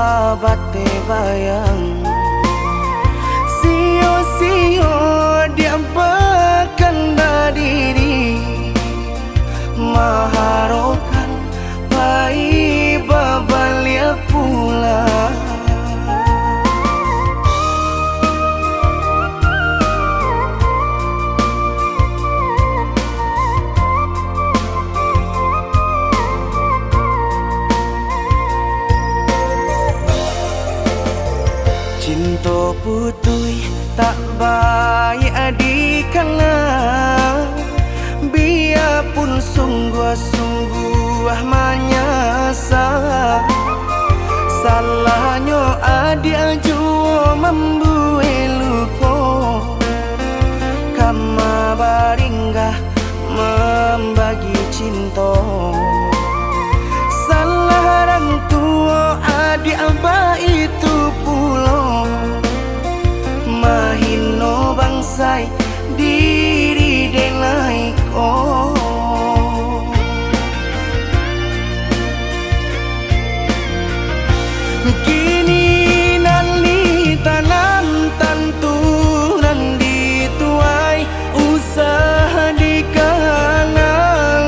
abate bayang sio-sio dia bakanda diri maharokan pai babalia pula. Cinta putui tak baik adikana, biarpun sungguh-sungguh menyasa. Salahnya adik jua membuat luka, kama baringgah membagi cinta. Salah orang tua adik abah itu pulau mahino bangsai diri denai ko. Kini nali tanam tanturan dituai usaha dikana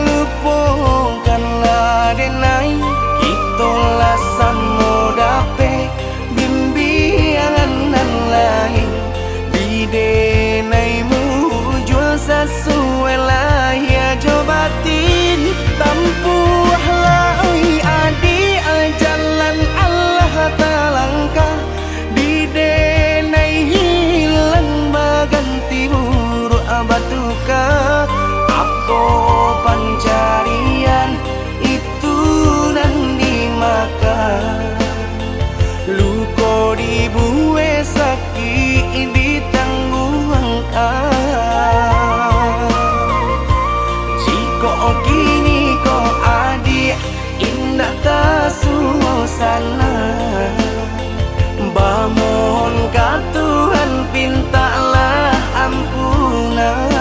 lupakanlah denai itulah samo dape bimbingan lain denai mujul sesuai lah ya jobatin tampuhlah oi adi jalan Allah talangkah di denai hilang baganti buruk abatuka apa pencarian itu dan dimakan luko dibuat sakit ditanggung jika kini kau adik indah tak suasana bamohon ka Tuhan pintalah ampunan.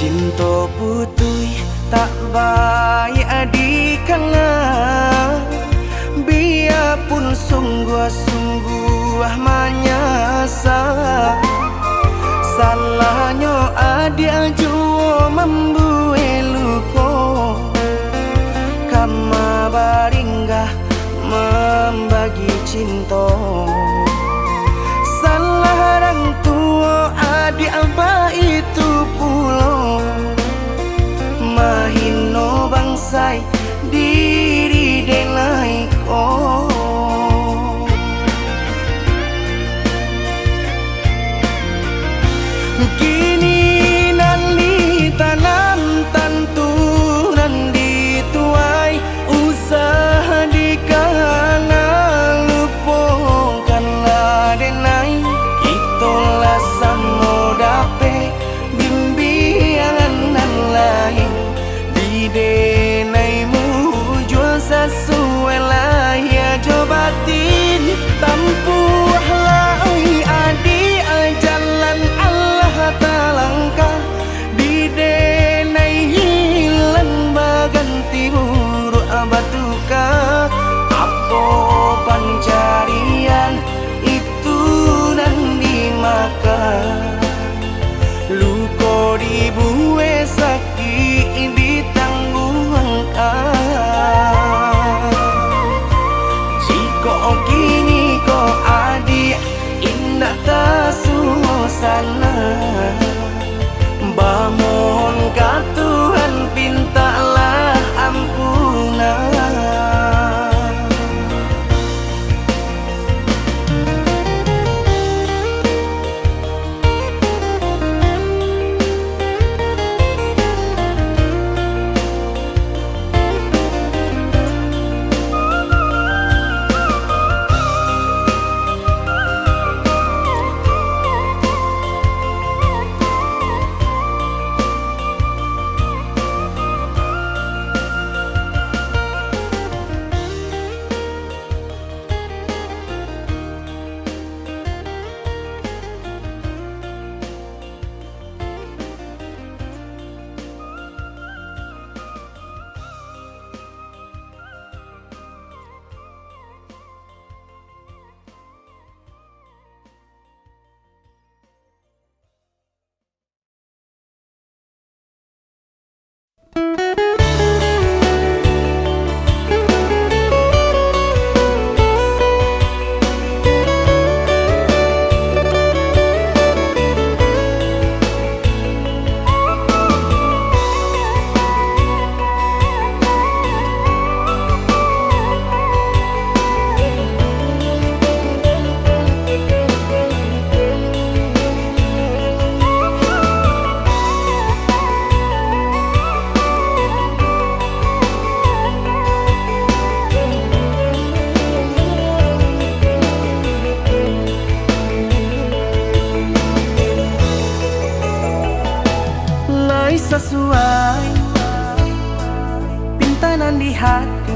Cinta putui tak baik adikana, biarpun sungguh-sungguh menyasa. Salahnya adik jua membuat luka, kama baringgah membagi cinta. Salah orang tua adik abah itu pulau mahino bangsai diri denai ko. Kini nali tanam tanturan dituai usaha dikana lupa sesuai pintanan di hati.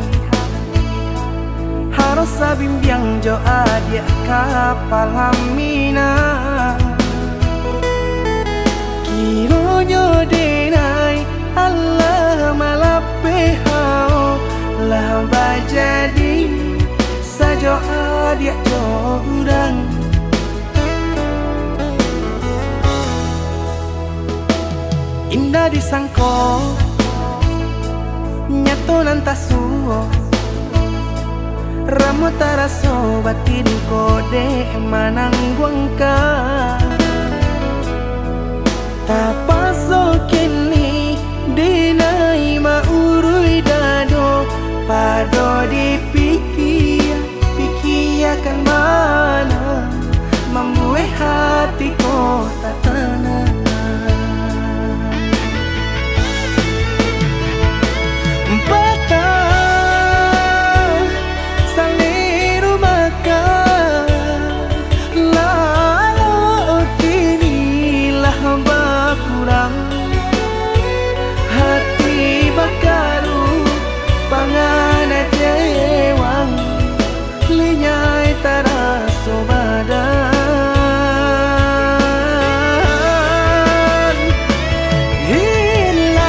Harus sabimbiang jo adia kapal hamina. Kironyo denai Allah malape hao lah bajadi sajo adia jo urang. Indah disangko nyato nantasuo Ramo taraso batin kode manangguangka. Tapaso kini dinai maurui dado pado pikiakan mana membuat hatiku tak tenang. Hati bakaru pangana jewang linyai taraso badan. Hilang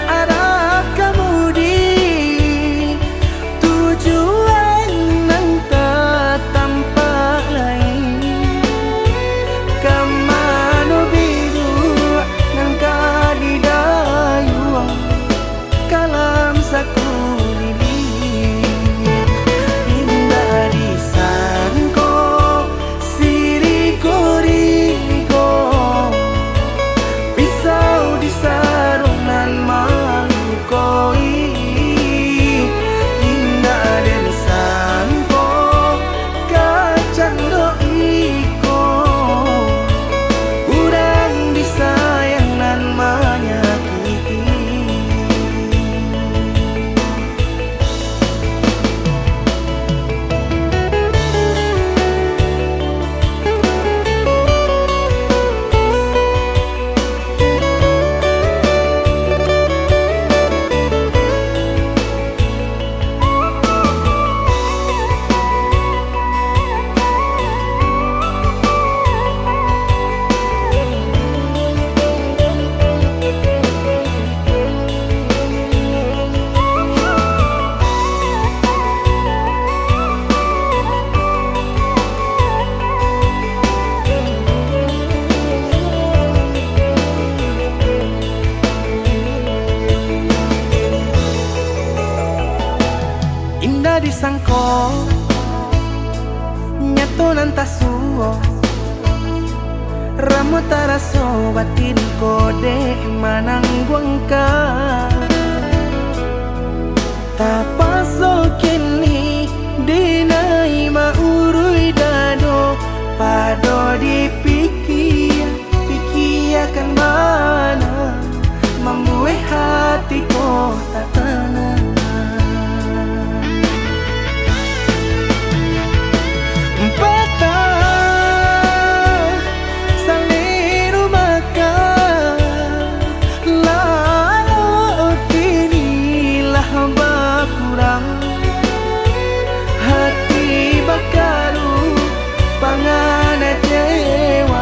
arah kemudi tujuan nang tak tampak lain. Kamano biru nang kadidayuang kalam sakulili. Indah disangko siriko-riko pisau di sarungan malukoi. Indah disangko kacang doiko urang disayang nan menyakiti. Indah disangko nyato nantasuo Ramo taraso batin kode manangguangka. Tapaso kini dinai maurui dado pado pikiakan mana membuat hatiku tak tenang. Hati bakaru pangana jewang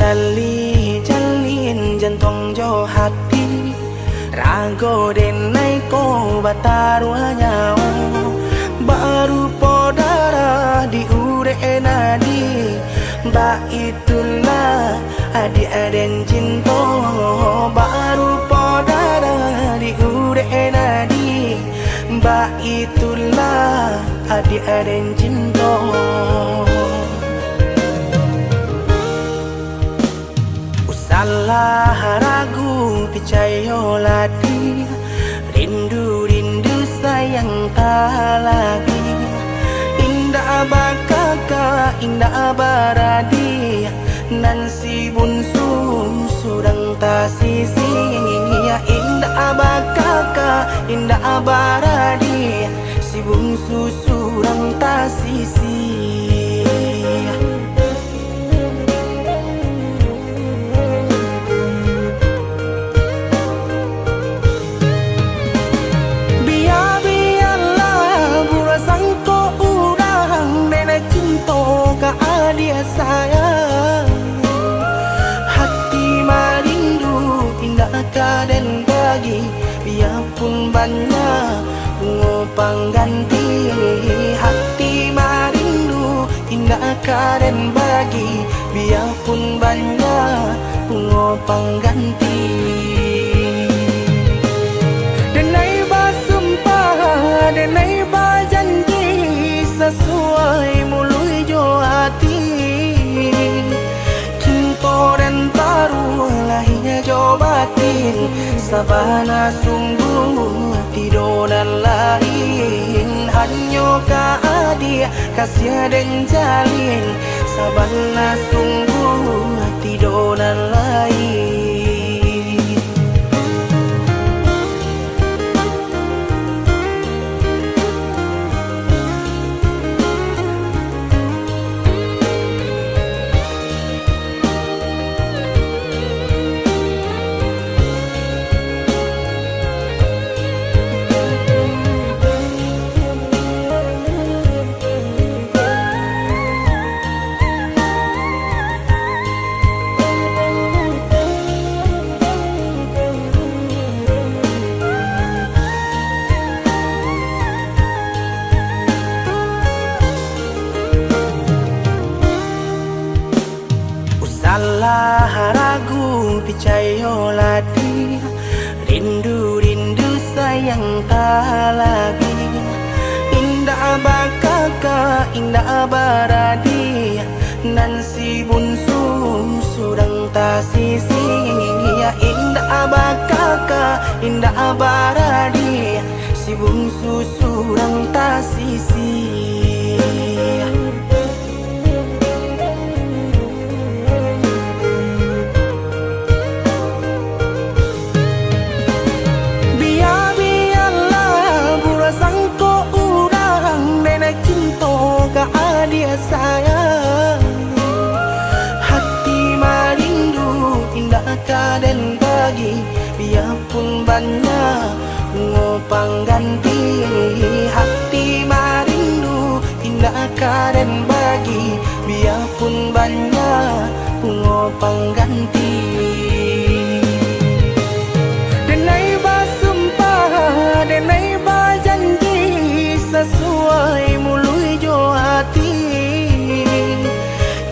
Lali jalin jantung jo hati Rago denai ko batarua nyao Baru podara di ure nadi Ba itulah adik-aden cinta Baru podara di ure nadi Ba itulah adik-aden cinta Salah ragu picayo lagi Rindu-rindu sayang tak lagi Indah bakaka, indah baradi Nan si bunsu surang tak sisi Indah bakaka, indah baradi Si bungsu surang tak sisi Dia sayang hati marindu indah kaden bagi biarpun banyak ngopang ganti hati marindu indah kaden bagi biarpun banyak ngopang ganti denai basumpah denai bajanji sesuai mului jo hati cinta dan taruh lahirnya jo batin sabana sungguh tidur dan lain hanya ka adia kasih dan jalin sabana sungguh tidur dan lain Salah ragu picayo lagi Rindu-rindu sayang tak lagi Indah bakaka, indah baradi Nan si bunsu surang tak sisi Indah bakaka, indah baradi Si bungsu surang tak sisi dia sayang hati marindu indah kaden bagi biarpun banyak ngopang ganti hati marindu indah kaden bagi biarpun banyak ngopang ganti denai basumpah denai bajanji sesuai mului jo hati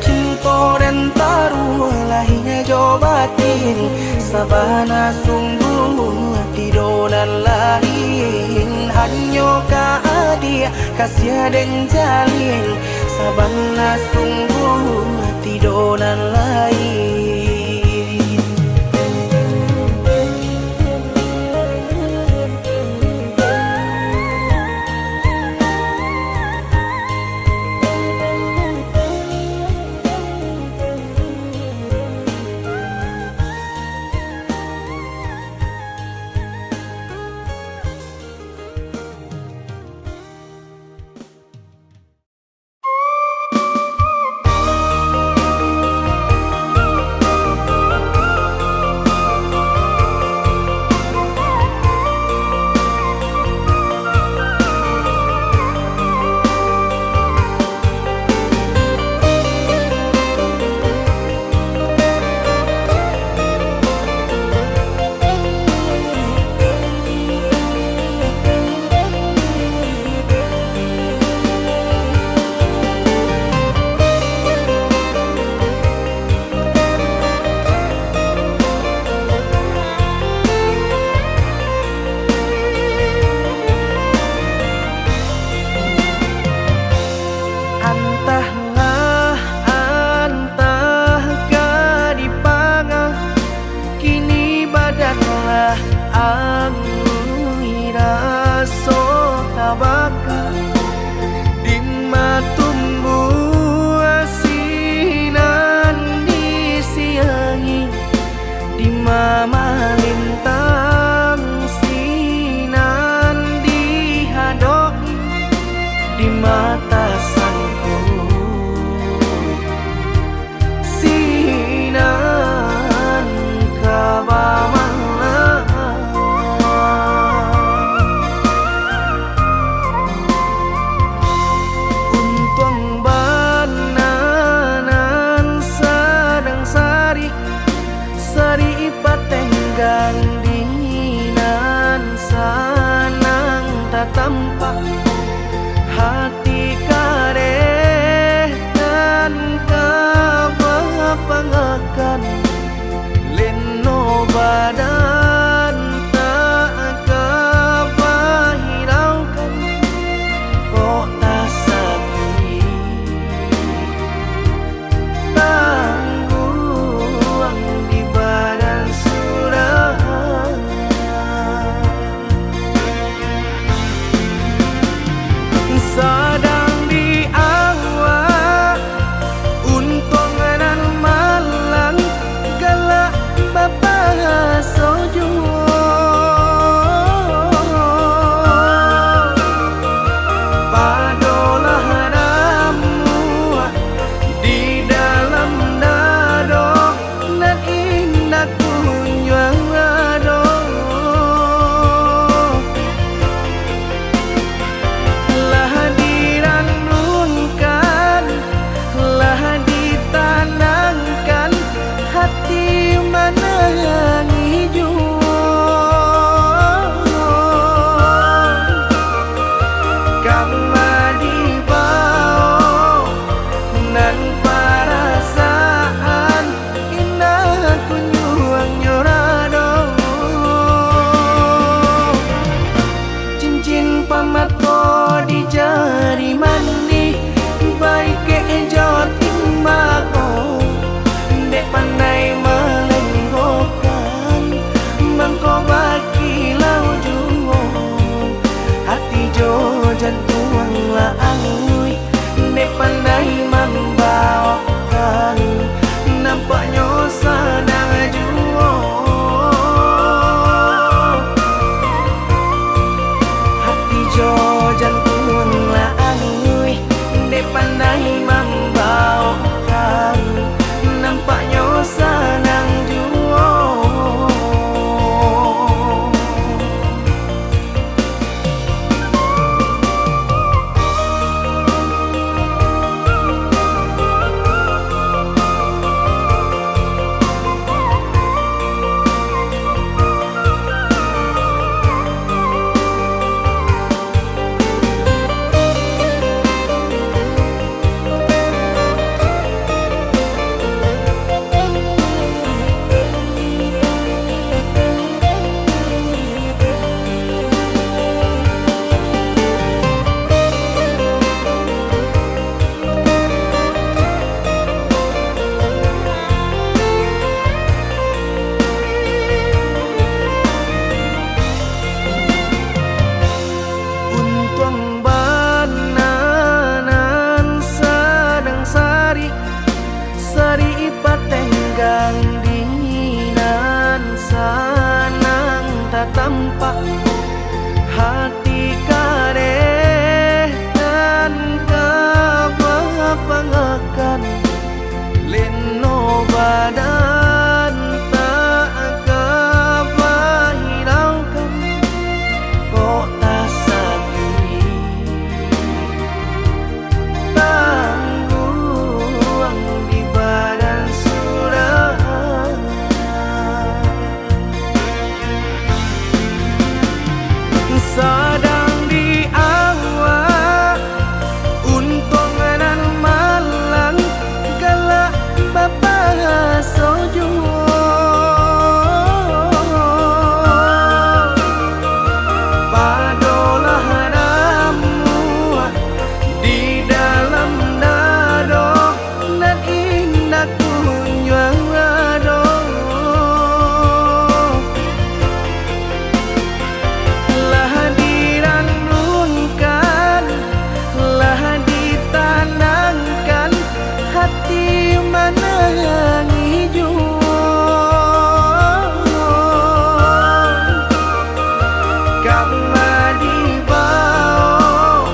cinta dan taruh lahirnya jo batin sabana sungguh tidur dan lain hanya ka adia kasih dan jalin sabana sungguh tidur dan lain tak tampak hati kareh dan kebapangakan leno badan tak kebahiraukan kok tak sakit tangguang di badan surah sadang di awak untung dan malang galak bapa sojo padolah hadamu di dalam dado dan indah kunjung ado lah diranunkan lah ditanangkan hati mana yang hijau kama dibawa nan perasaan indah kunjung nyorado cincin pamato di jari mani baik ke jotimbako dek pandai melenggokan mangko bakilau juo hati jo jantung la angui dek pandai membawakan nampaknya sadang juo hati jo jantung la angui dek pandai membawakan nampaknya senang juo sari patenggang dinan sanang tak tampak hati kareh dan kebapangakan leno badan tak kebahiraukan kok tak sakit tangguang di badan surah sadang di awak untung dan malang galak bapa sojo padolah hadamu di dalam dado dan indah kunjung ado lah diranunkan lah ditanangkan hati mana yang hijau kama dibawa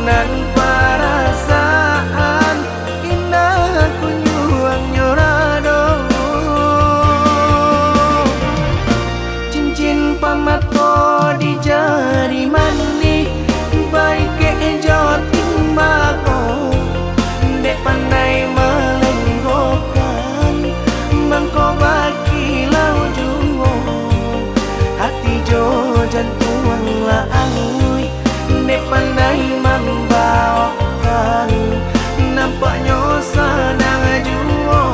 nan perasaan indah kunjung nyorado cincin pamato di jari mani baik ke jotimbako dek pandai melenggokan mangko bakilau juo hati jo jantung la angui Nek pandai membawakan, nampaknya senang jua.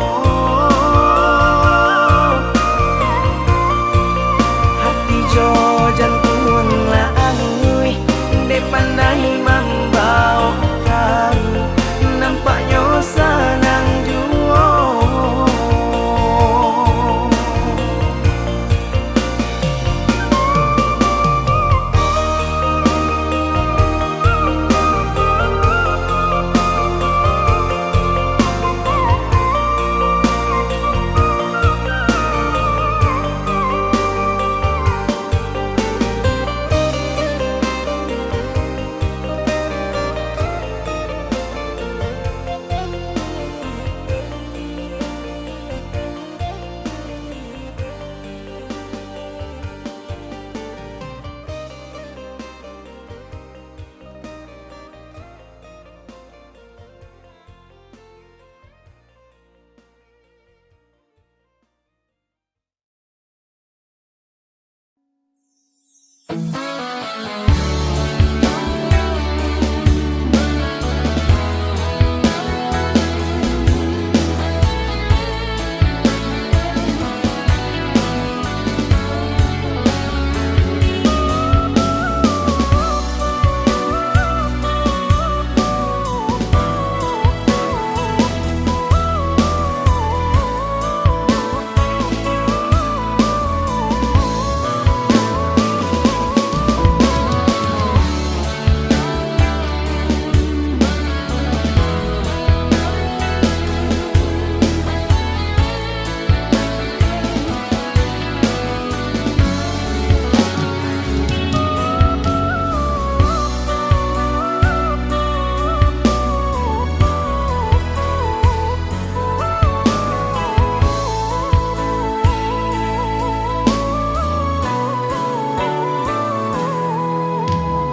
Hati jo jantung laangui, nek pandai membawakan, nampaknya senang jua.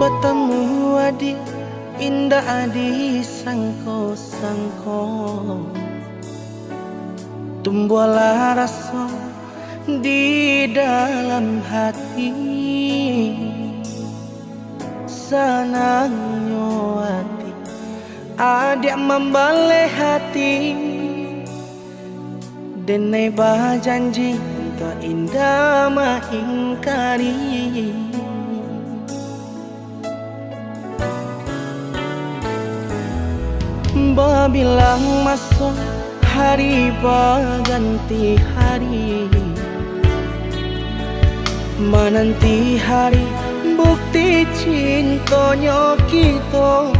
Bertemu adik indah adik sangko-sangko, tumbuhlah rasa di dalam hati. Senangnya hati adik membalik hati, denai berjanji tak indah mengingkari. Babilang masuk hari berganti hari, menanti hari bukti cintanya kita.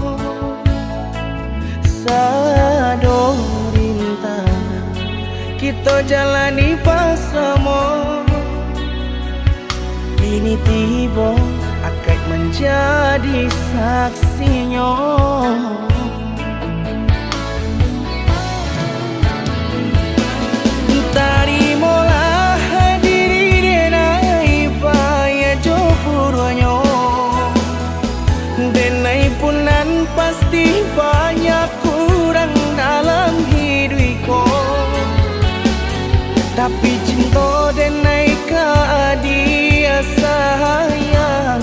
Sado rintangan kita jalani bersama, ini tiba akan menjadi saksinya. Tarimalah diri denai paya jopuranyo, denai punan pasti banyak kurang dalam hidupku, tapi cinta denai ke dia sayang,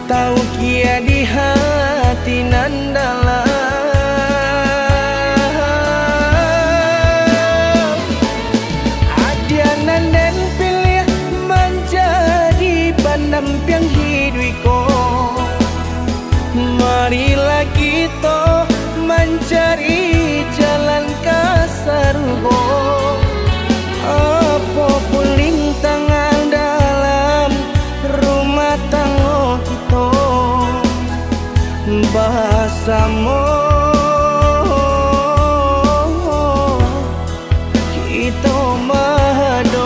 tahu kia di hati nan dalam. Nampiang hidupku, marilah kita mencari jalan ke surga. Apapun rintangan dalam rumah tangga kita, bersama kita mendoinya.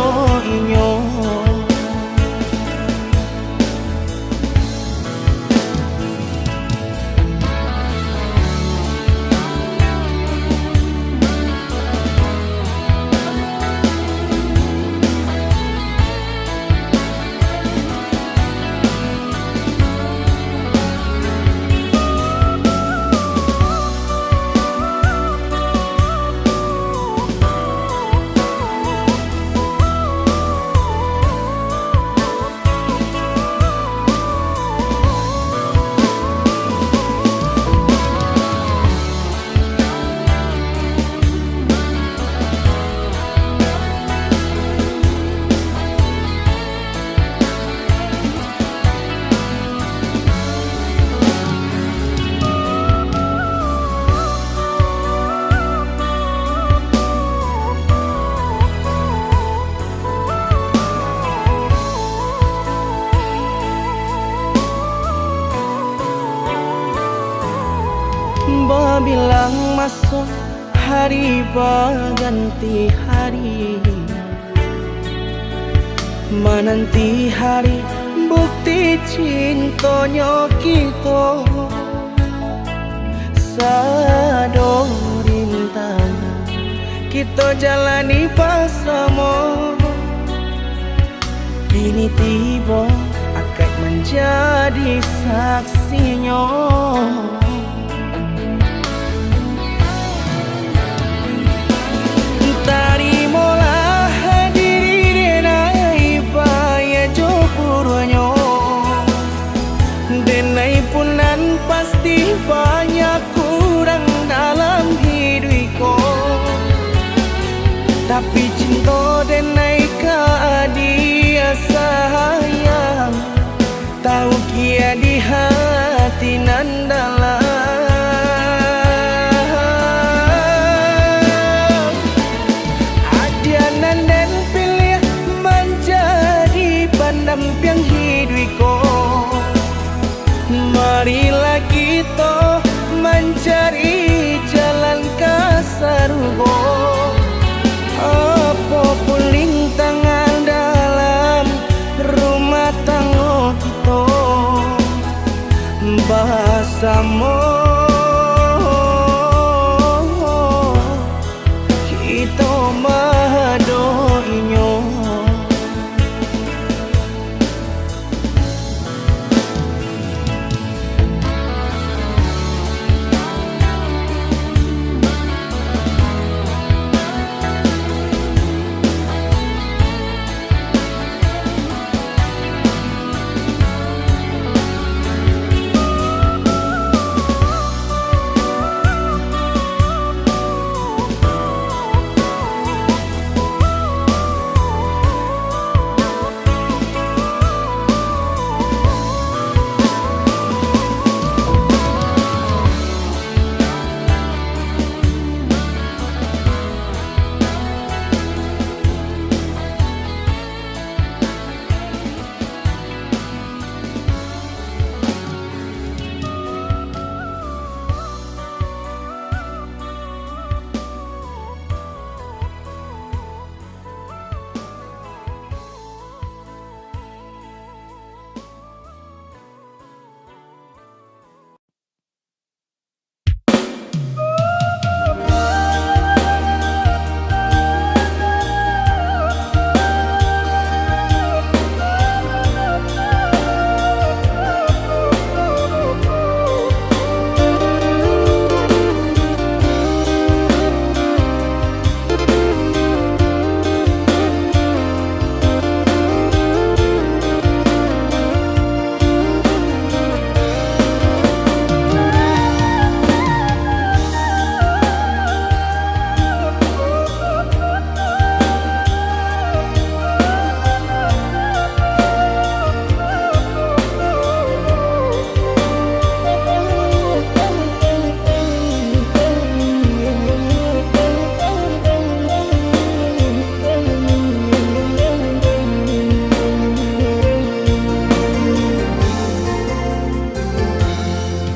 bilang masuk hari berganti hari, menanti hari bukti cintanya kita. Sado rintangan kita jalani bersama, kini tiba akad menjadi saksinya. Tarimalah diri denai paya jopurnya, denai punan pasti banyak kurang dalam hidupku, tapi cinta denai ka dia sayang, tahu kia di hati nan dalam. Adianan dan pilih menjadi pendamping hidupku. Marilah kita mencari jalan ke surga. Apapun rintangan dalam rumah tangga kita, bersama kita mendoinya.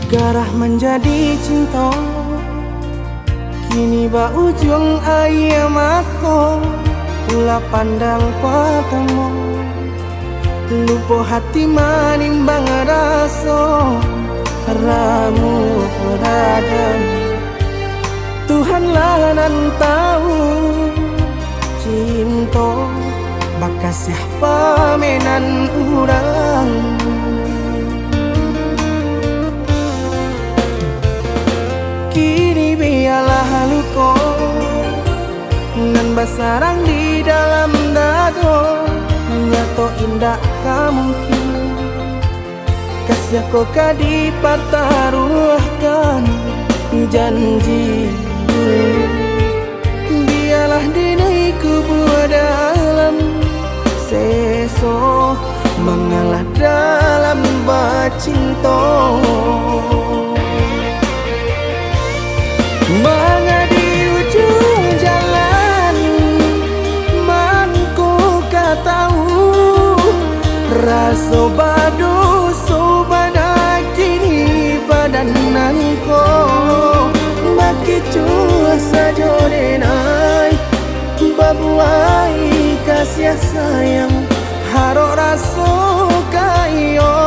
Garah menjadi cinta, kini ba ujung ayam aku. Ulah pandang pertemu, lupa hati manimbang rasa. Ramu beradam, Tuhanlah nan tahu. Cinta bakas siapa menan urang. Kini biarlah luka nan basarang di dalam dada, nyato indah mungkin kasih kau kadi pertaruhkan janji. Biarlah dinai kubur dalam seso mengalah dalam bercinta. Mengadi ujung jalan manku tahu rasa badu sobana kini badananku kasih sayang harok raso kayo.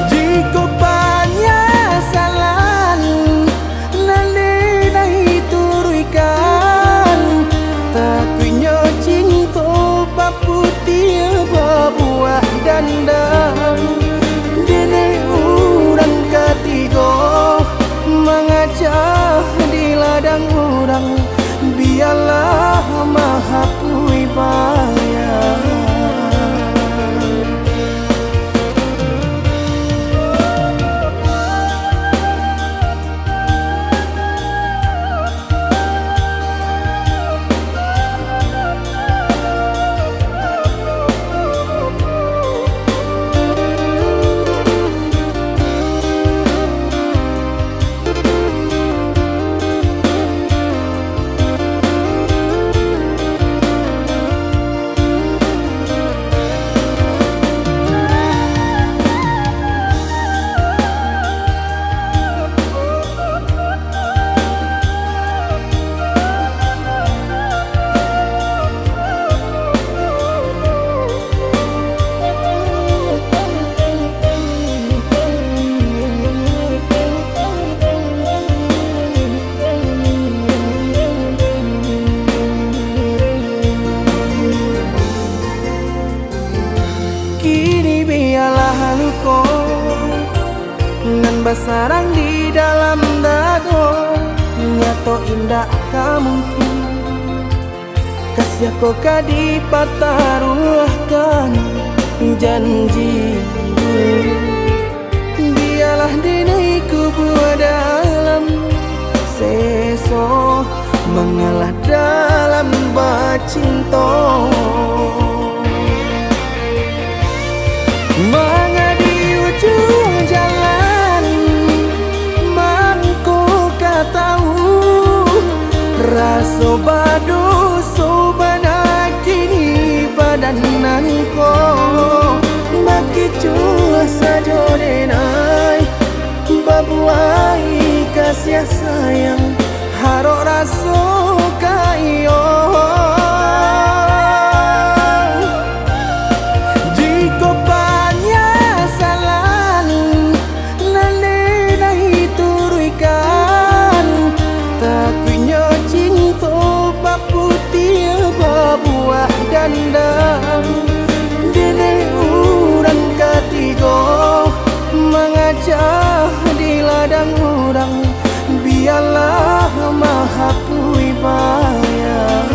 Jika banyak salah lalai turuikan, takunya cinta putih berbuah dandang. Dene urang ketiga mengajak di ladang urang, biarlah maha bayang. Kini biarlah luka nan bersarang di dalam dada, nyato indah mungkin kasih kau kadi pataruhkan janji. Biarlah diriku buat dalam seso mengalah dalam bercinta. Mengadi ujung jalan mangku tahu rasa badu sobana kini badananku bagi cua saja denai babuai kasih sayang harok rasa kayo. Dandang dene urang ketiga mengajak di ladang urang, biarlah maha bayang.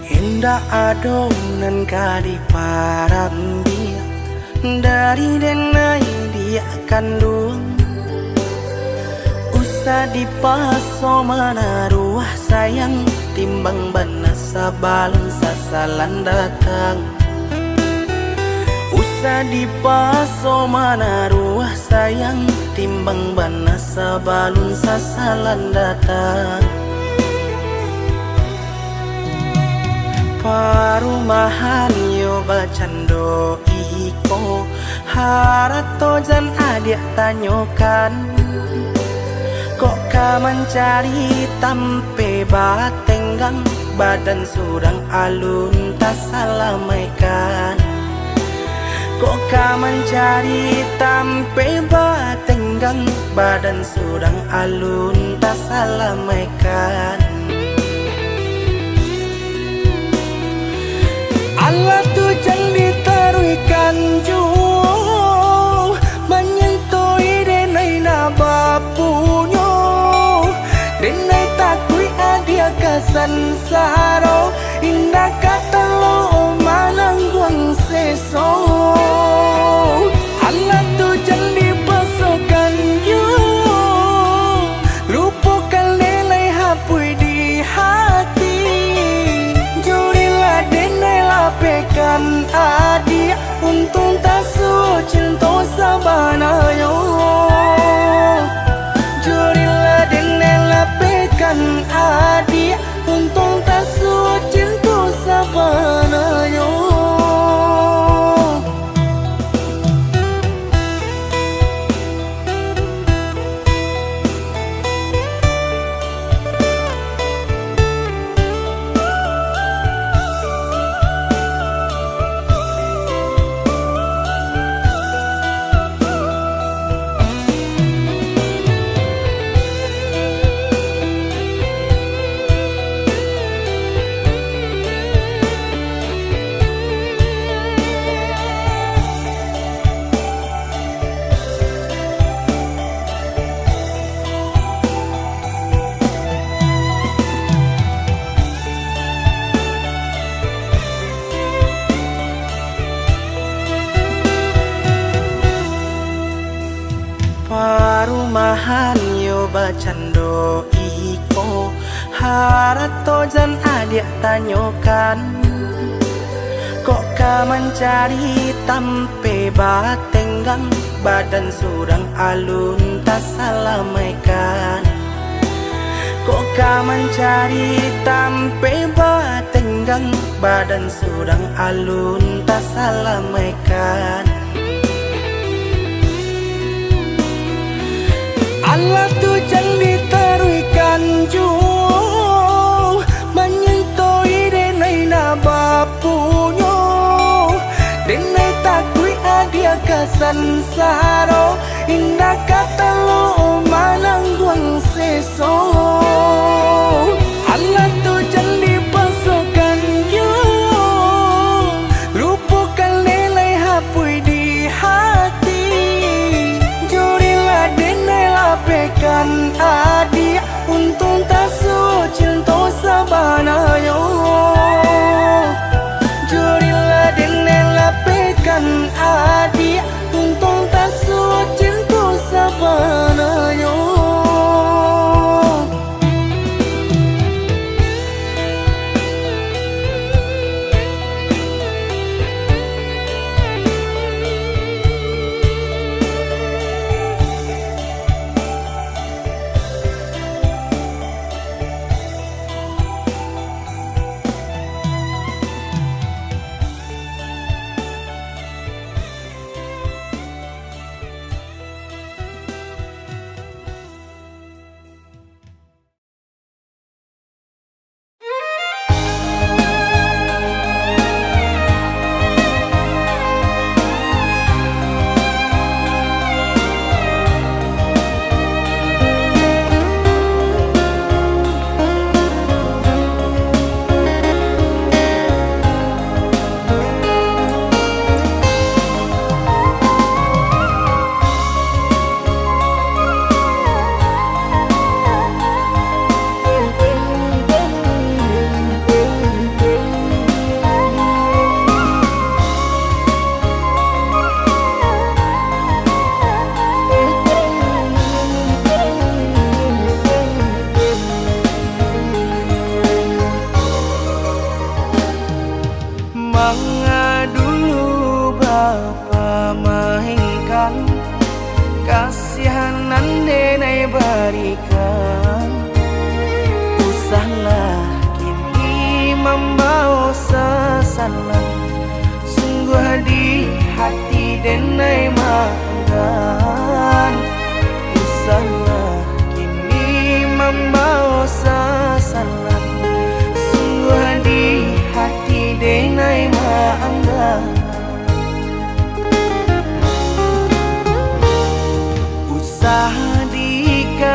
Indah adonan kadi parambia dari denai dia kandung usah dipaso menaruh sayang timbang bana sabalun sasalan datang. Usah dipaso menaruh sayang timbang bana sabalun sasalan datang. Parumahan yo bacando iko harato jan adik tanyokan kok ka mencari tampe batenggang badan surang alun tak salamaikan Kok kau mencari tampe batenggang, badan sedang alun tak salah maikan. Allah tu jangan ditaruhkan jauh, menyentuh denai na bapunyo, denai takui adia kasan saro, indah kata lo manangguang seso. Allah tu jangan dipasukan jauh, lupakan lelai hapui di hati. Jurilah denai lapekan adia, untung tak cinta sabanayo. Jurilah denai lapekan adia, untung tak cinta sabanayo. Parumahan yo bacando iko, harato jan adik tanyokan. Kok kau mencari tampe batenggang, badan sedang alun tak salah maikan. Kok kau mencari tampe batenggang, badan sedang alun tak salah maikan. Allah tu jangan ditaruhkan jauh, menyentuh denai na bapunyo, denai takui adia kasan saro, indah kata lo manangguang seso. Allah tu jangan dipasukan jauh, lupakan lelai hapui di hati. Jurilah denai lapekan adia, untung tak cinta sabanayo. Jurilah denai lapekan adia, untung tak cinta sabanayo.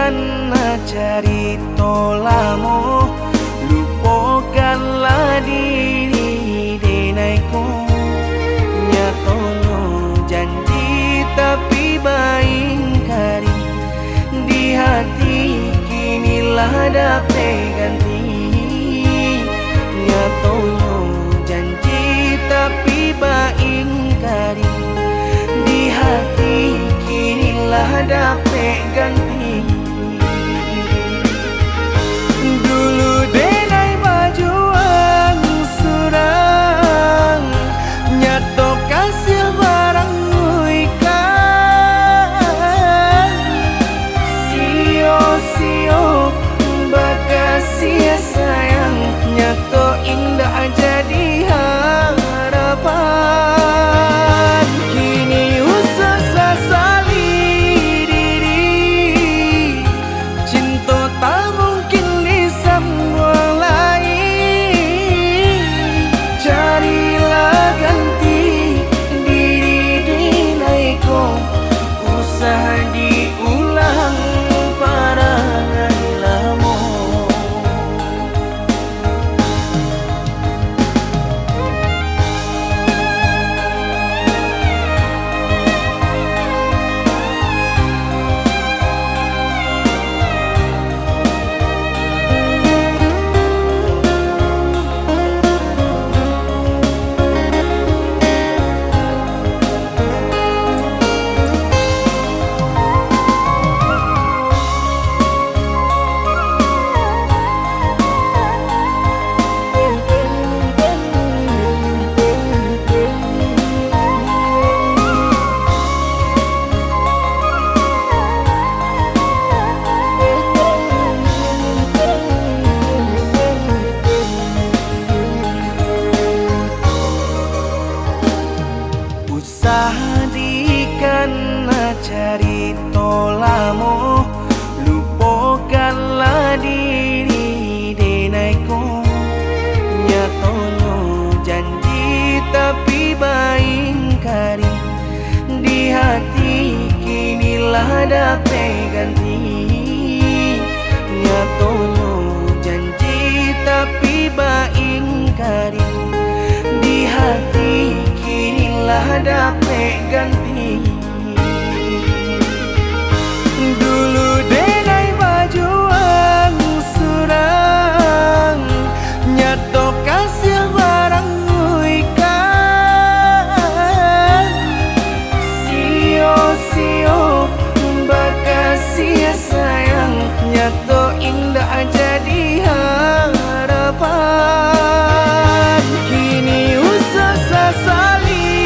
karena cerita lama, lupakanlah diri denaiku. Nyatonya janji tapi baingkari, di hati kinilah dapat ganti. Nyatonya janji tapi baingkari, di hati kinilah dapat ganti. Dulu denai bajuan surang, nyato kasih barang ikan. Sio-sio bakasia sayang, nyato indah jadi harapan. Kini usah sasali diri, cinta tak mungkin disambung lain. Carilah ganti diri dinaiku, usah diulang parangan lama. Karena cerita lama, lupakanlah diri denaiku. Nyatonya janji tapi baingkari, di hati kinilah dapat ganti. Nyatonya janji tapi baingkari, di hati kinilah dapat ganti. Dulu denai bajuan surang, nyato kasih barang ikan. Sio-sio bakasia sayang, nyato indah jadi harapan. Kini usah sasali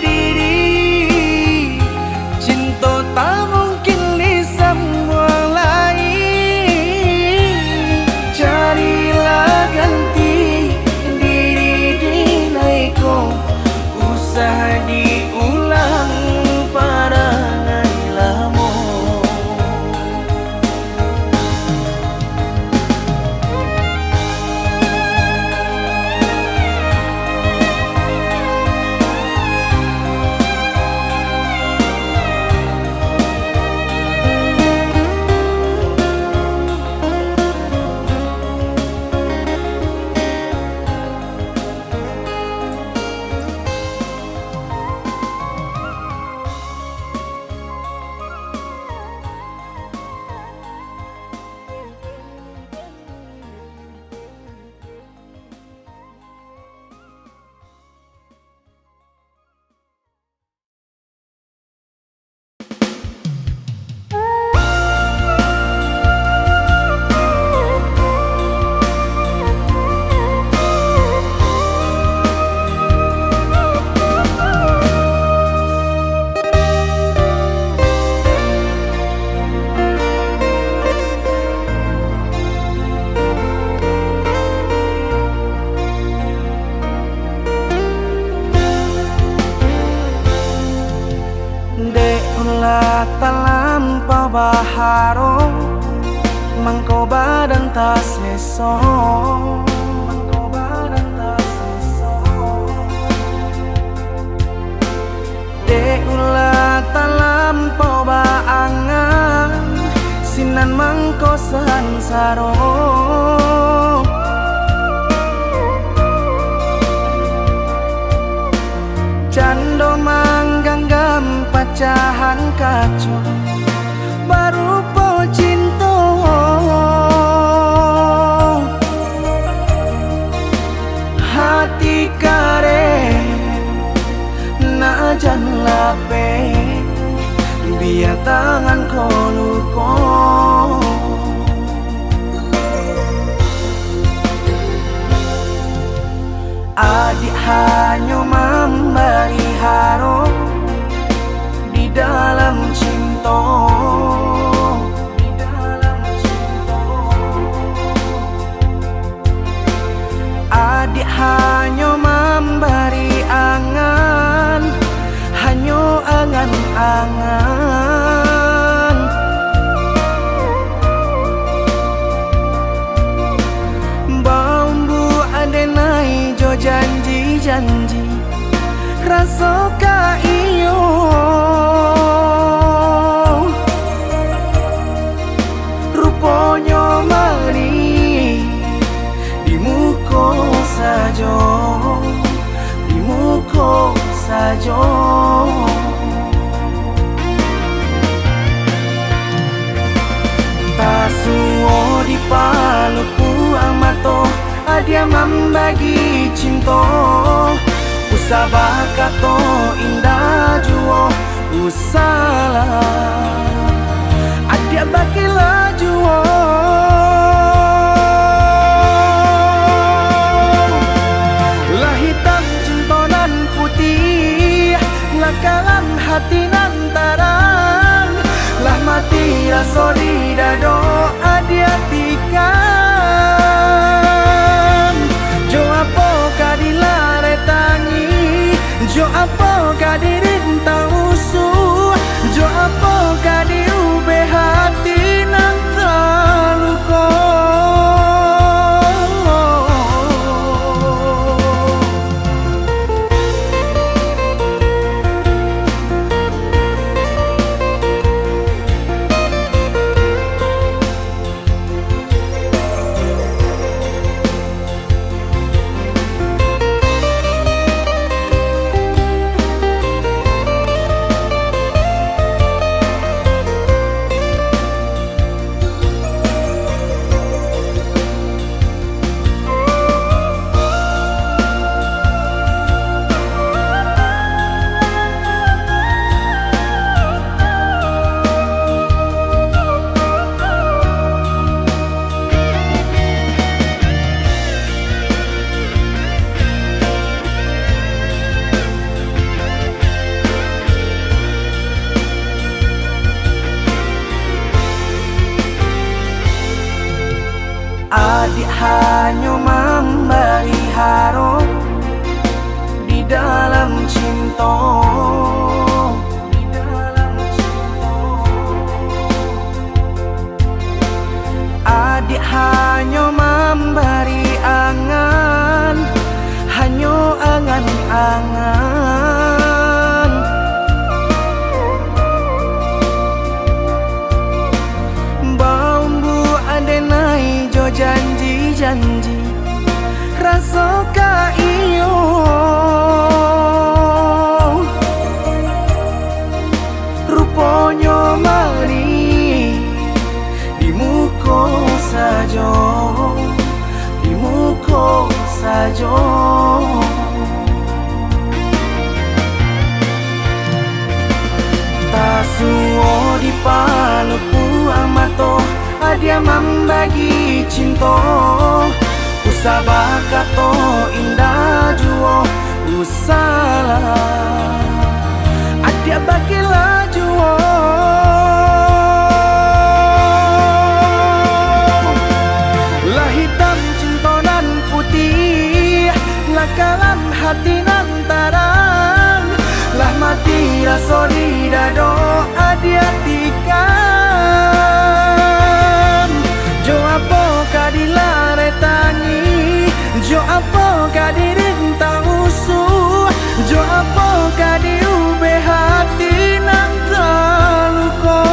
diri, cinta tak mungkin disambung lain. Carilah ganti diri dinaiku, usah diulang parangan lama. Talampau baharo, mangko badan ta seso, mangko badan ta seso. De ulah talampau baangan, sinan sarong. Cando mangganggam pecahan kaca baru po cinta. Hati kare na jan lape biar tangan ko luko. Adik hanya memberi harap di dalam cinta, di dalam cinta. Adik hanya memberi angan, hanya angan-angan. Bambu adenai jo janji-janji rasa ka iyo. Rupanya mari di muka saja, di muka saja. Tasuo di paluku amato dia membagi cinta. Usabah kato indah juo usalah adia bakilah juo. Lah hitam cinta nan putih, lah kalan hati nan tarang, lah mati rasa di dado adia tikam. Jo apa kadilare tangi, jo apa kadirintang usuh, jo apa kadiube hati nang terluka. Adik hanya memberi harap di dalam cinta, di dalam cinta. Adik hanya memberi angan, hanya angan-angan. Bambu adenai jo janji-janji rasa ka iyo. Rupanya mari di muka saja, di muka saja. Tasuo di paluku amato dia membagi cinta. Usabah kato indah juo usalah adia bakilah juo. Lah hitam cinta nan putih, lah kalan hati nan tarang, lah mati rasa di dado adia tikam. Jo apa kadilare tangi, jo apa kadirintang usuh, jo apa kadiube hati nan terluka.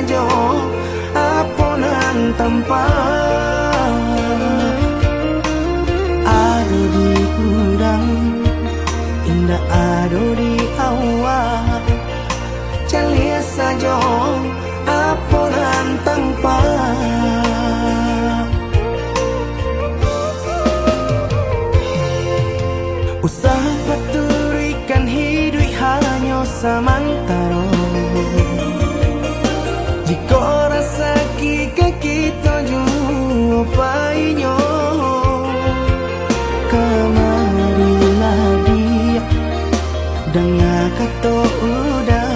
saja aponan tanpa ado di udang indah ado di awak calia saja aponan tanpa usaha paturikan hidup hanya samantara jika rasa kita jumpa kamarilah dia dengan kata udah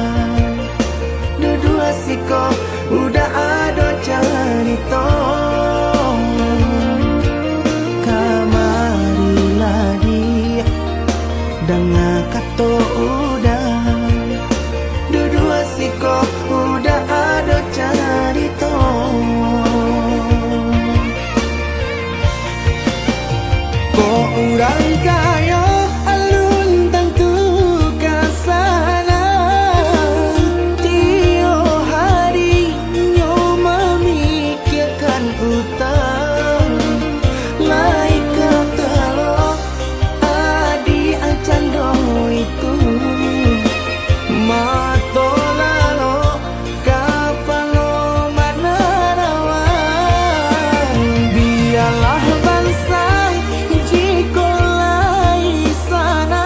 dua siko udah ada cerita kamarilah dia dengan kata udah dua siko udah ada cerita kok orang kaya alun tentu kasana tio hari nyo memikirkan utang laik kalau adi acan do itu mato lalo kapalo mana rawan biarlah bangsa jiko lai sana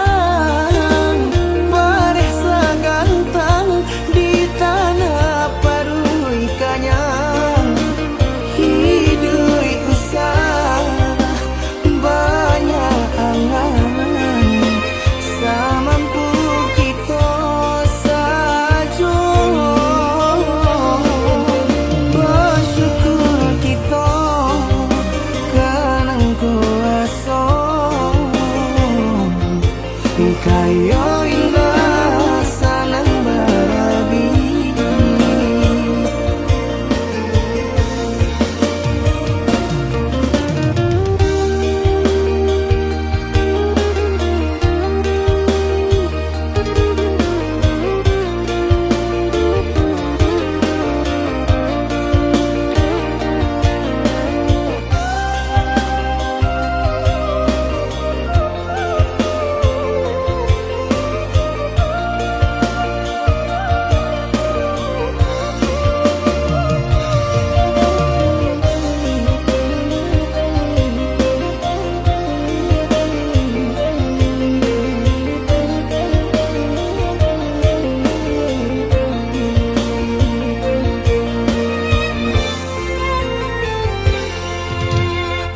beresa gantang di tanah parui kanyang hidup usah banyak angan samampu kita saja bersyukur kita kanang kuasa kaya indah sanang barabi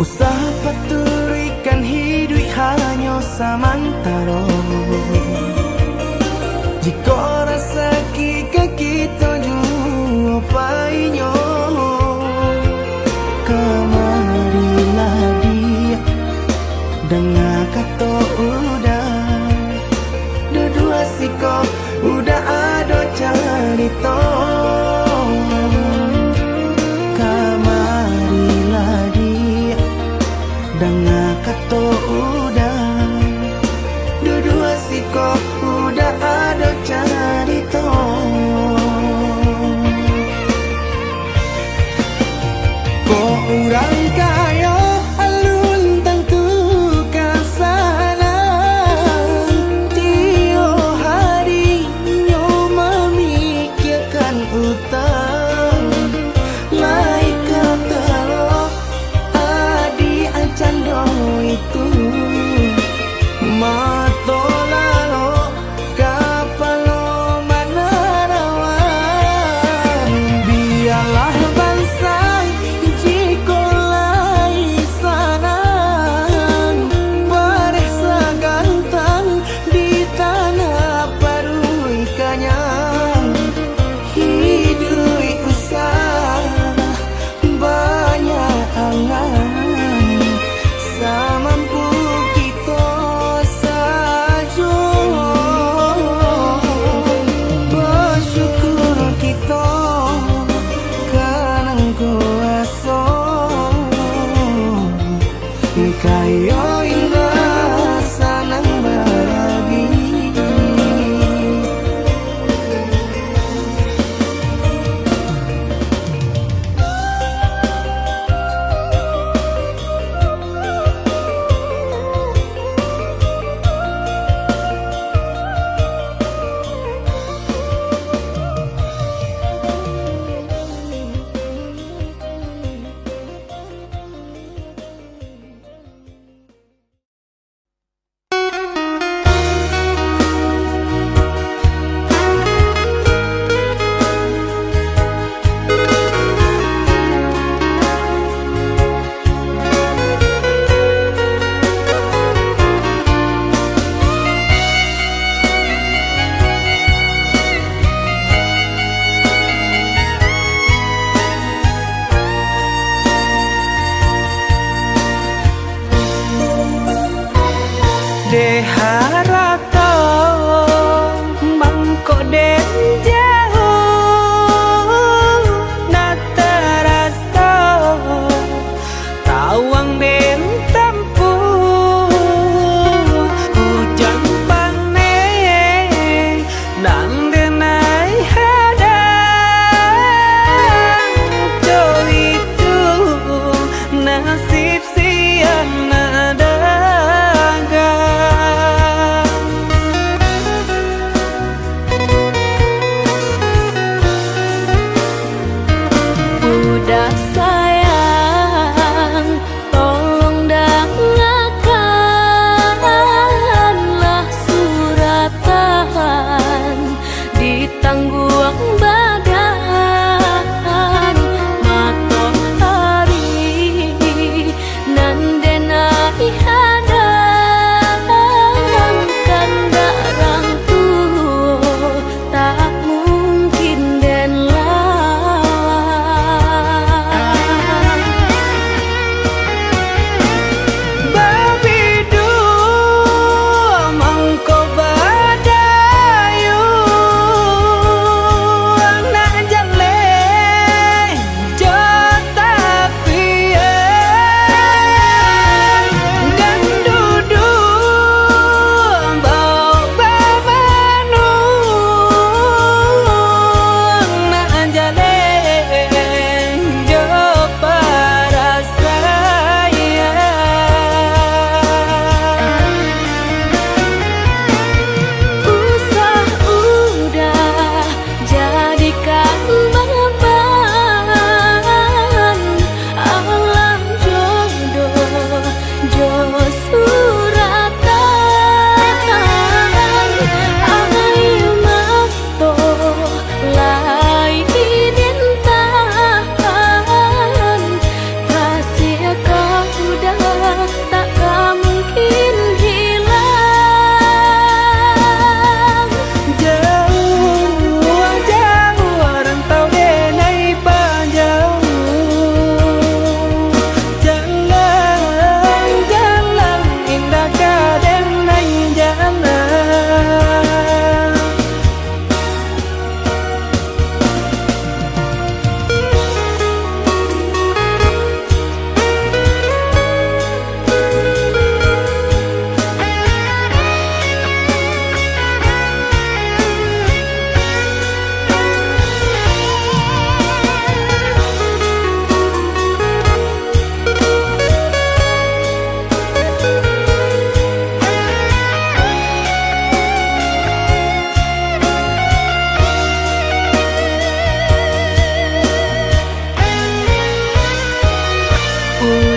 usaha paturikan hidup hanya samantara jika rasa kita jumpainya kamarilah dia dengan kata udah dua siko udah ada cerita kamarilah dia dengan kata udah dua siko udah ada cerita kok orang kaya alun tentu kasana tio hari nyo memikirkan utang laik kata adi acan do itu mato lalo kapalo mana rawan biarlah bangsa jiko lai sana beresa gantang di tanah parui kanyang hidup usah banyak angan samampu kita saja bersyukur kita kanang kuasa kaya indah sanang barabi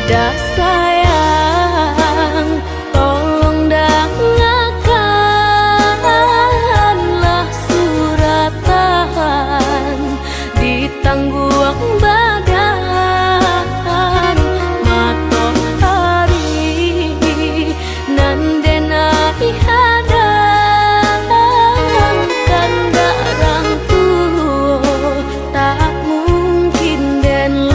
Dah sayang, tolong dengarkanlah suratan di tangguang badan matahari nan denai hadang kanda rangku tak mungkin den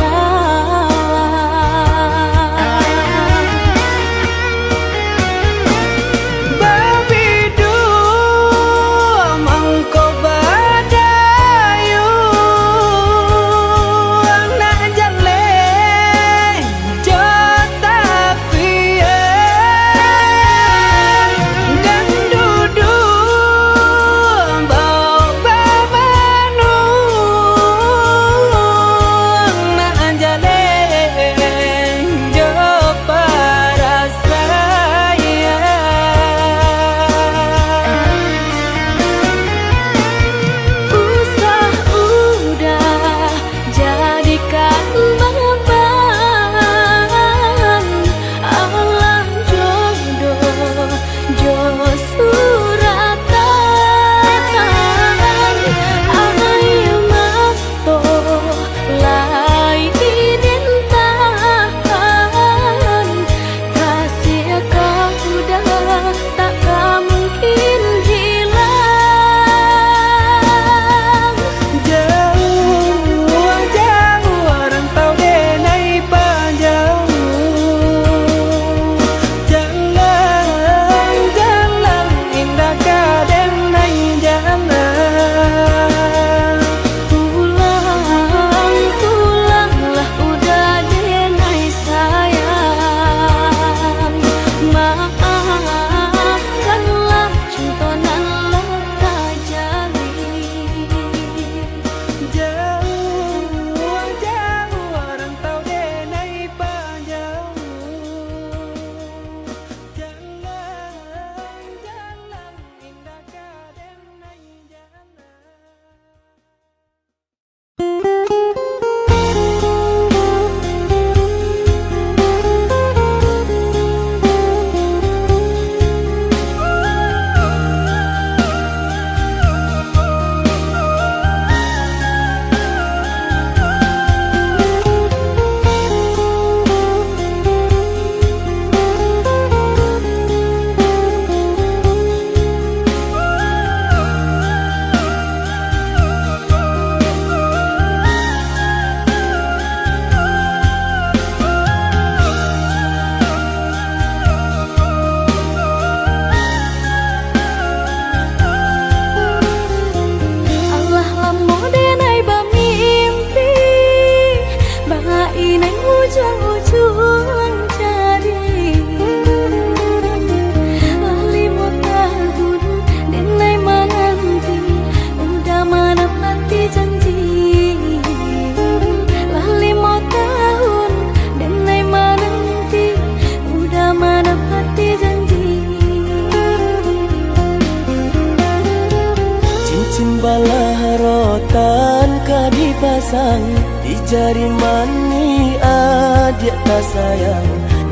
dipasang di jari mani adik tak sayang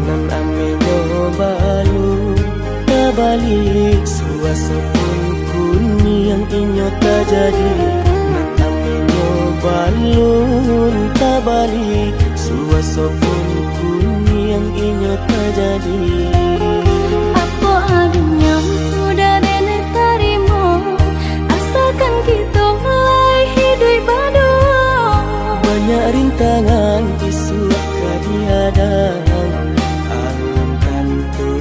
nan amenyo balu tabali suasa pun kuni yang inyo tak jadi nan amenyo balu tabali suasa pun kuni yang inyo tak jadi. Apa adanya udah nenek tarimo asalkan kita mulai hidup baru. Banyak rintangan disuap kadiadang alam tentu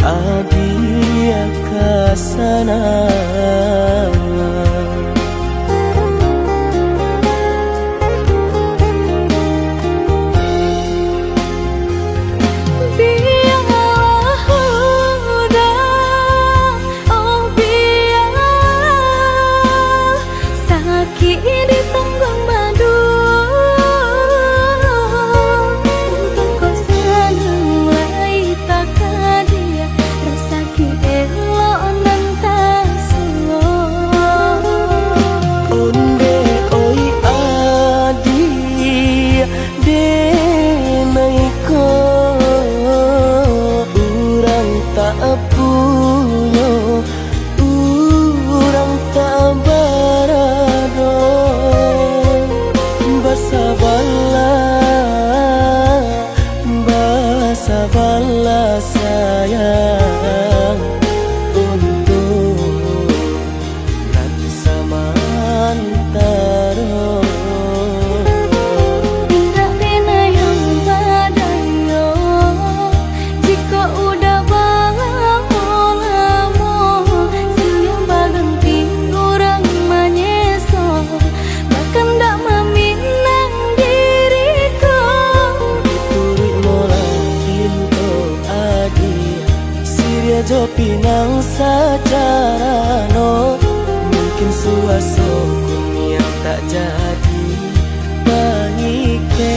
adia kasana. bala, basa bala sayang untuk nan samantara. Tidak pernah yang badayo jika udah lamo siang baganti orang manyeso bahkan tak meminang diriku. Turut molakin to adi Siria jo pinang secara no mungkin suaso yang tak jadi pangike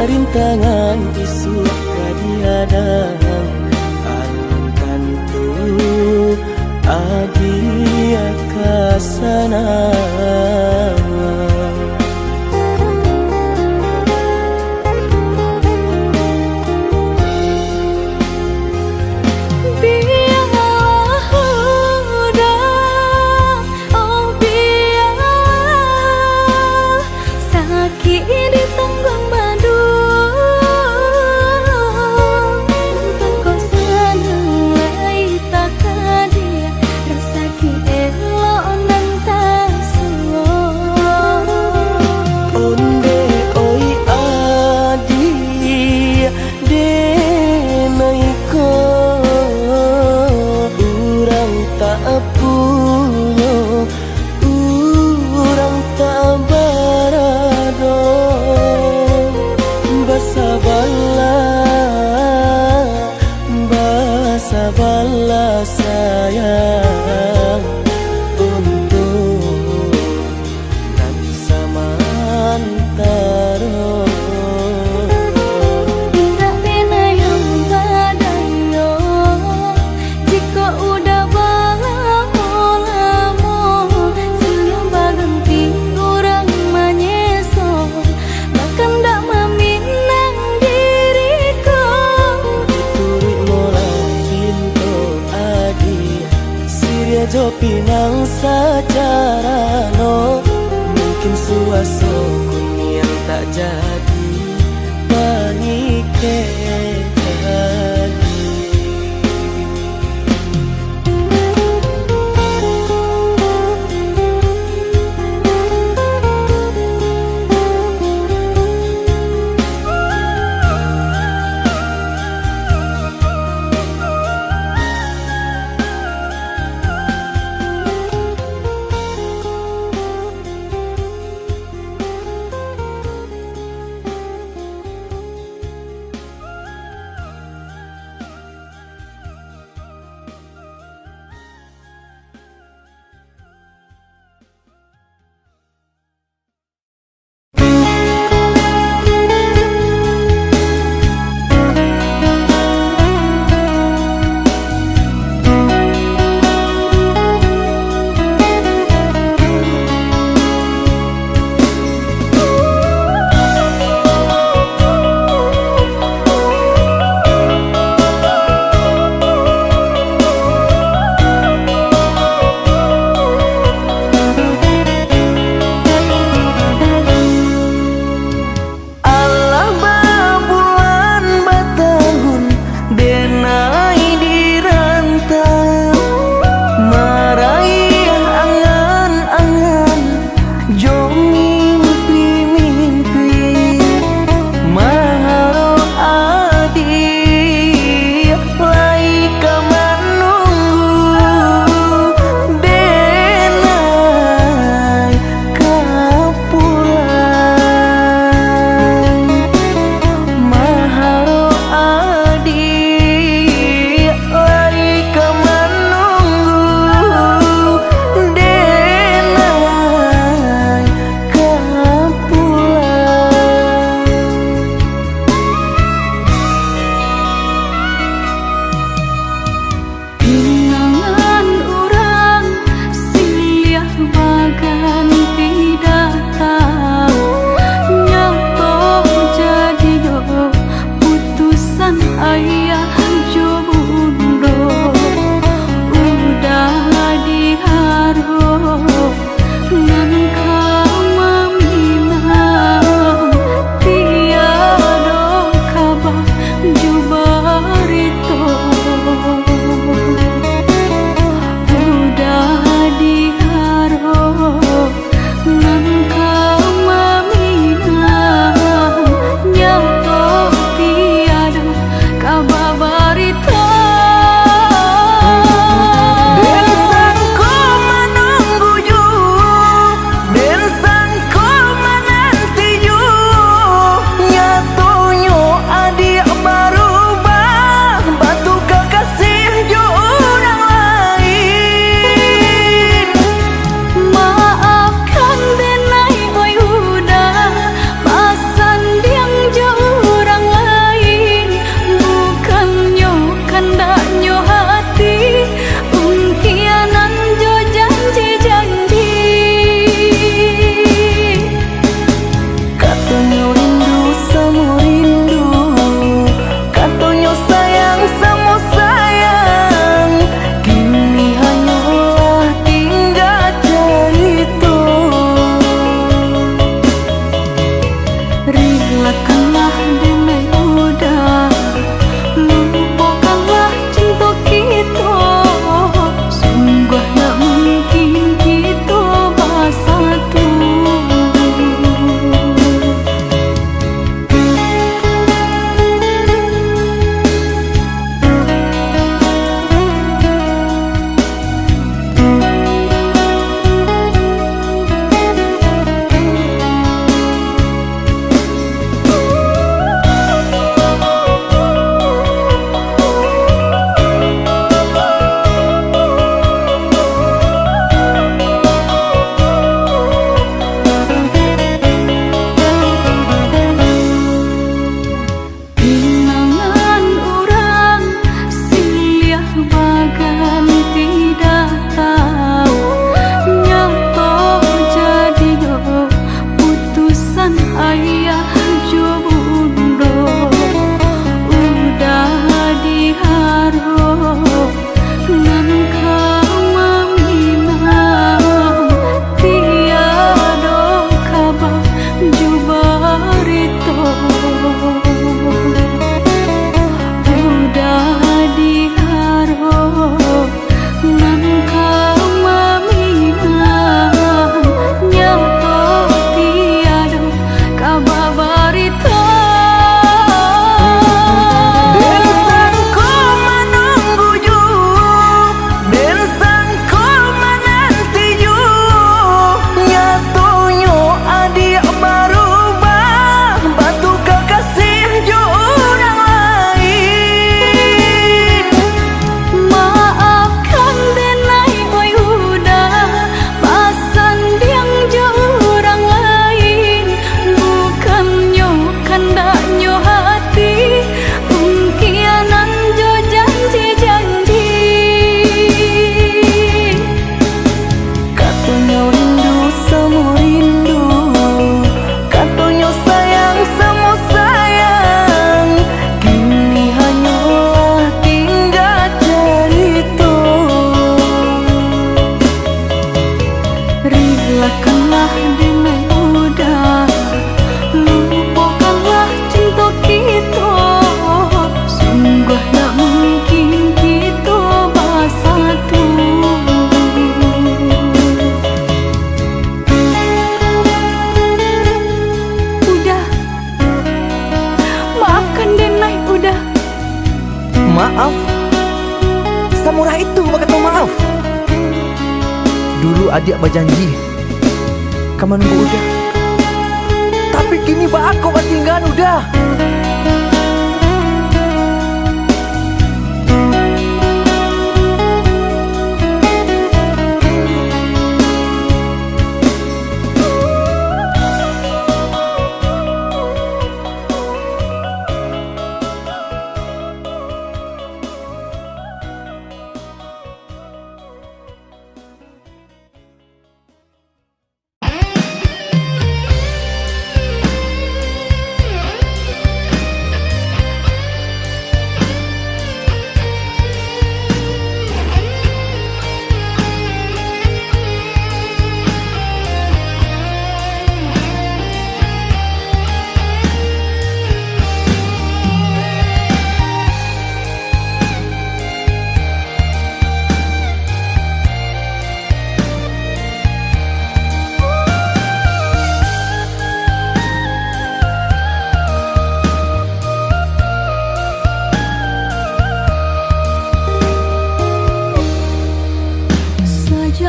rintangan isu kadiadang alam tentu adia kasana. Bala sayang untuk nan samantara. Tidak pernah yang badayo jika udah lamo siang baganti orang manyeso bahkan tak meminang diriku. Turut molakin to adi Siria jo pinang secara no mungkin suaso yang tak jadi pangike sang ayah jo bundo udah diharap ngan kaminang tiada kabar jo barito udah diharap ngan kaminang nyato tiada kabar barito. Maaf, Samurai itu berkata maaf. Dulu adik berjanji kamu nunggu udah, tapi kini aku tinggal udah.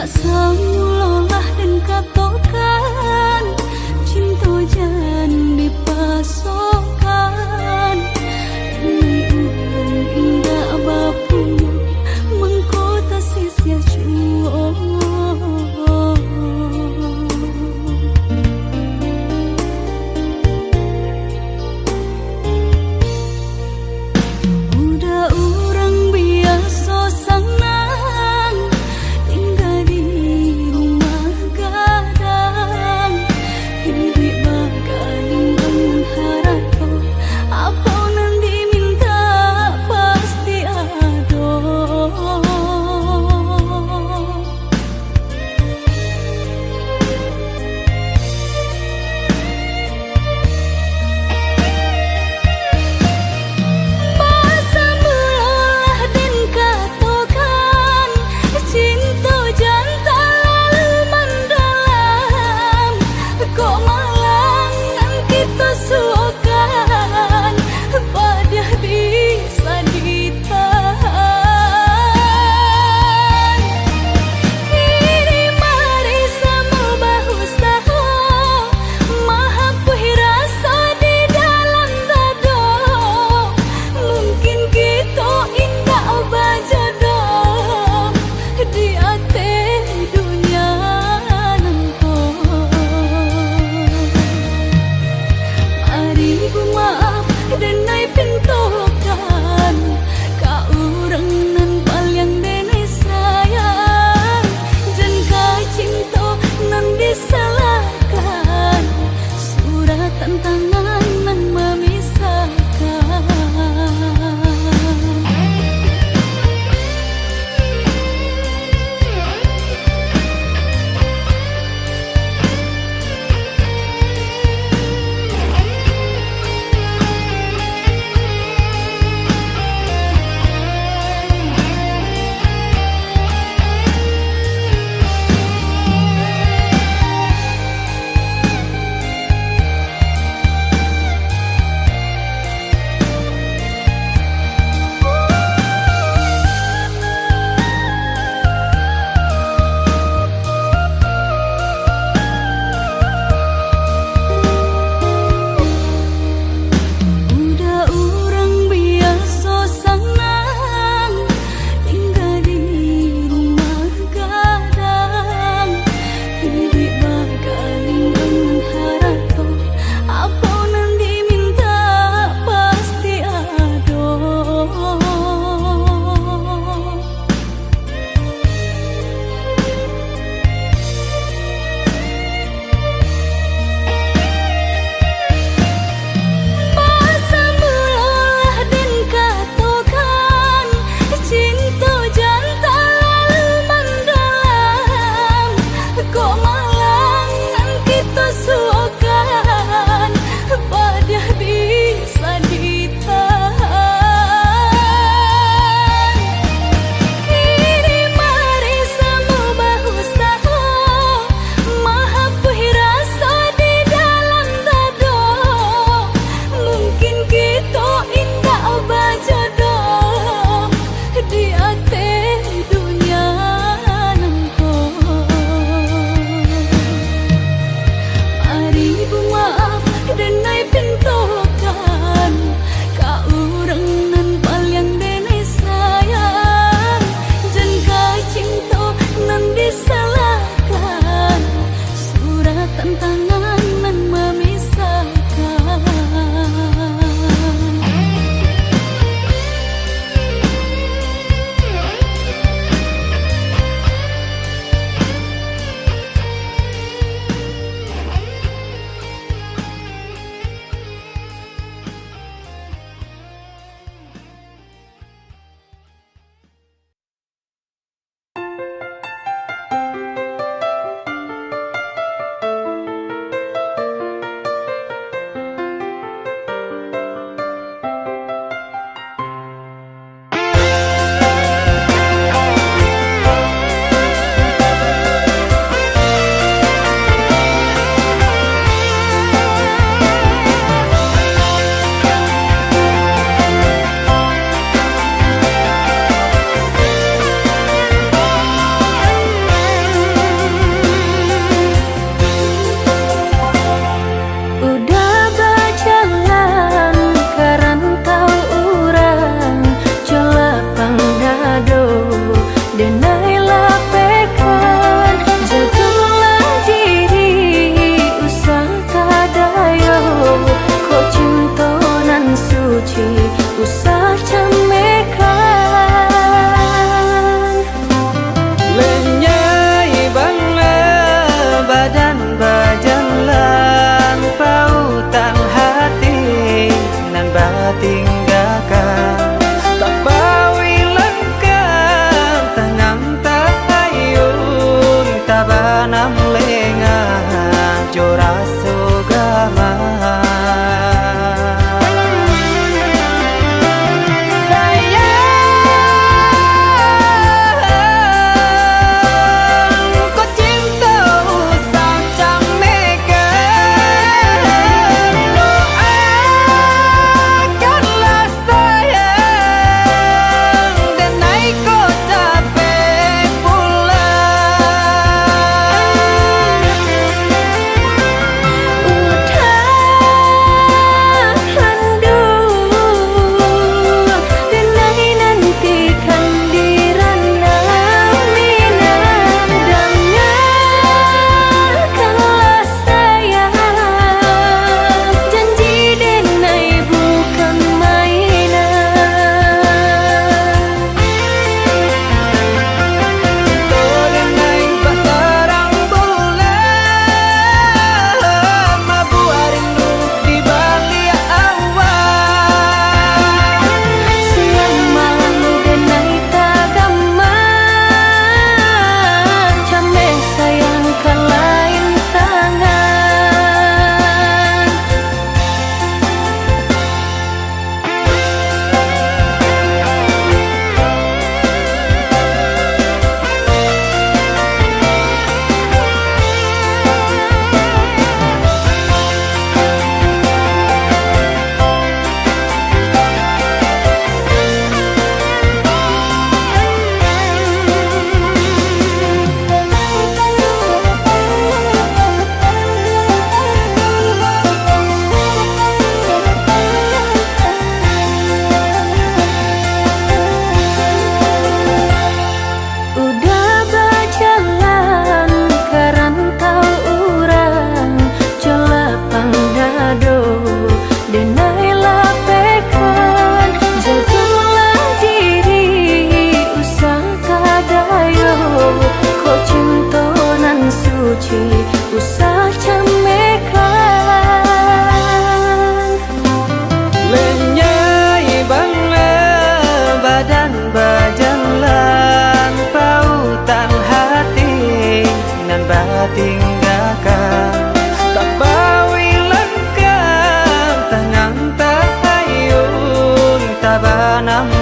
samulolah dan katokan cinta jan dipasokan ini urang indah bapunya mengkota sisia cuo udah urang biasa sanang tinggal di rumah gadang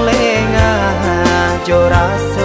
lengah jo rasa